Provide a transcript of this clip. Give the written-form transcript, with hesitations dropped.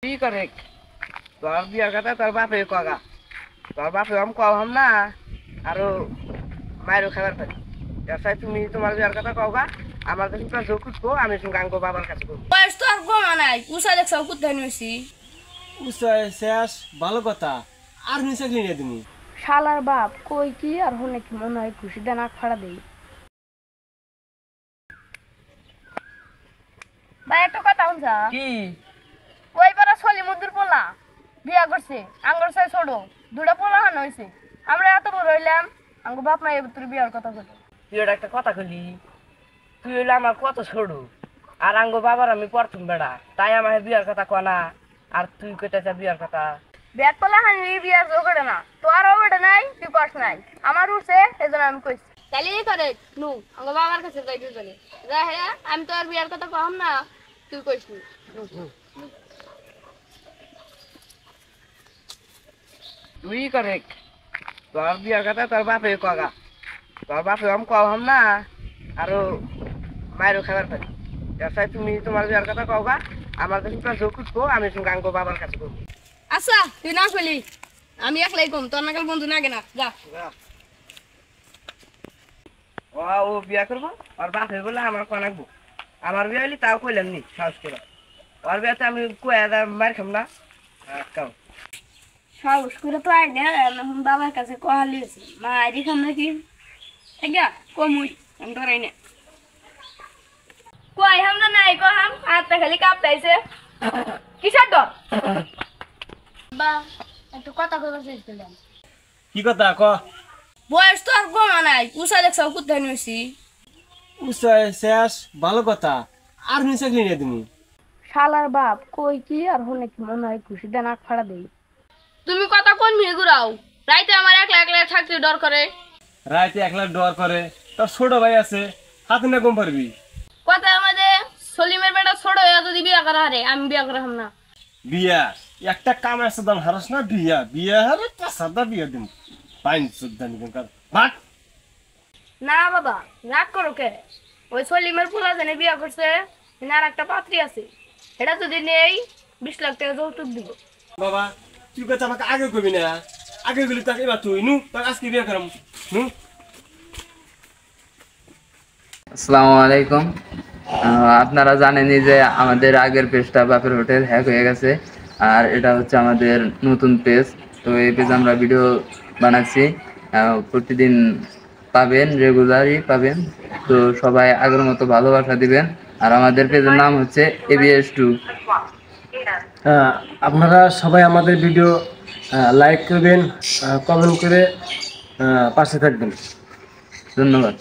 কি করে তোর বিয়ার কথা তোর বাপে কগা তোর বাপে আমি কম না আরো মায়েরও খাবার পাই তাই তুমি তোমার বিয়ার কথা কগা আমার কাছে তোর যোগ উঠবো আমি গাঙ্গো বাবার কাছে করবো বয়স তো আর কমা নাই উষা দেখছ কোথায় নিয়েছি উষায় শেষ ভালো কথা আর নিচে নিয়ে তুমি শালার বাপ কই কি আর হনে কি মনে হয় খুশি দেন আখ ফাড়া দেই ভাই একটা কথা শুনছা কি কই পারা ছলি মধুর পোলা বিয়া করছে আঙ্গুর সাই ছোট দুটা পোলা হান হইছে আমরা এত বড় হইলাম আঙ্গু বাপ মা এবার তোর বিয়ার কথা কই তুই ওটা একটা কথা কলি তুই হইলে আমার কত ছোট আর আঙ্গো বাবার আমি প্রথম বেড়া তাই আমার বিয়ার কথা কনা আর তুই কইতেছ বিয়ার কথা ব্যাট পোলা হান বিয়ার জোগড়ে না তোর ওটা নাই তুই পাস নাই আমার উঠছে এজন্য আমি কইছি তাহলে এই করে নু আঙ্গু বাবার কাছে যাই দুজনে যা হে আমি তো আর বিয়ার কথা কম না তুই কইছিস তুই করে তোর বিয়ার কথা তোর বাপে কগা তোর বাপে আমি কম না আরো মায়েরও খাবার পাই তাই তুমি তোমার বিয়ার কথা কগা আমার কাছে তোর যোগ উঠবো আমি গাঙ্গো বাবার কাছে করবো আচ্ছা তুই না কইলি আমি একলাই কম তোর নাকাল বন্ধু নাগে না যা ও বিয়া করবো আর বাপে বলে আমার কনাকবো আমার বিয়া হইলি তাও কইলাম নি সাহস করে ওর বিয়াতে আমি কয়ে মার খাম না কাউ সাহস করে তো আগে এখন বাবার কাছে কহালিয়েছি মা আইডি খাম নাকি আজ্ঞা কমুই আমি ধরাই না কই হাম না নাই কহাম হাতটা খালি কাঁপতাইছে কিসের ডর বা একটু কথা কইবার চাইছিলাম কি কথা ক বয়স তো আর কমা নাই উষা দেখছ কোথায় নিয়েছি উষায় শেষ ভালো কথা আর নিচে নিয়ে তুমি শালার বাপ কই কি আর হনে কি মনে হয় খুশি দেন আখ ফাড়া দেই তুমি কথা কোন মিয়ে ঘুরাও রাইতে আমার একলা একলা থাকতে ডর করে রাইতে একলা ডর করে তোর ছোট ভাই আছে হাতে না কম পারবি কথা আমাদের সলিমের বেটা ছোট হয়ে যদি বিয়া করা হারে আমি বিয়া করাম না বিয়া একটা কাম আছে দাম হারস না বিয়া বিয়া হারে সাদা বিয়া দিন পাইন সুদ্দানি কার ভাট না বাবা রাগ করো কে ওই সলিমের পোলা জানে বিয়া করছে আর একটা পাত্রী আছে এটা যদি নেই 20 লাখ টাকা যৌতুক দিব বাবা তুই কথা আমাকে আগে কবি না আগে গেলি তাকে এবার তুই নু তাকে আজকে বিয়া করাম নু আসসালামু আলাইকুম আপনারা জানেনই যে আমাদের আগের পেজটা বাপের হোটেল হ্যাক হয়ে গেছে আর এটা হচ্ছে আমাদের নতুন পেজ তো এই পেজ আমরা ভিডিও বানাচ্ছি প্রতিদিন পাবেন রেগুলারই পাবেন তো সবাই আগের মতো ভালোবাসা দিবেন আর আমাদের পেজের নাম হচ্ছে ABS2 আপনারা সবাই আমাদের ভিডিও লাইক করবেন কমেন্ট করে পাশে থাকবেন ধন্যবাদ।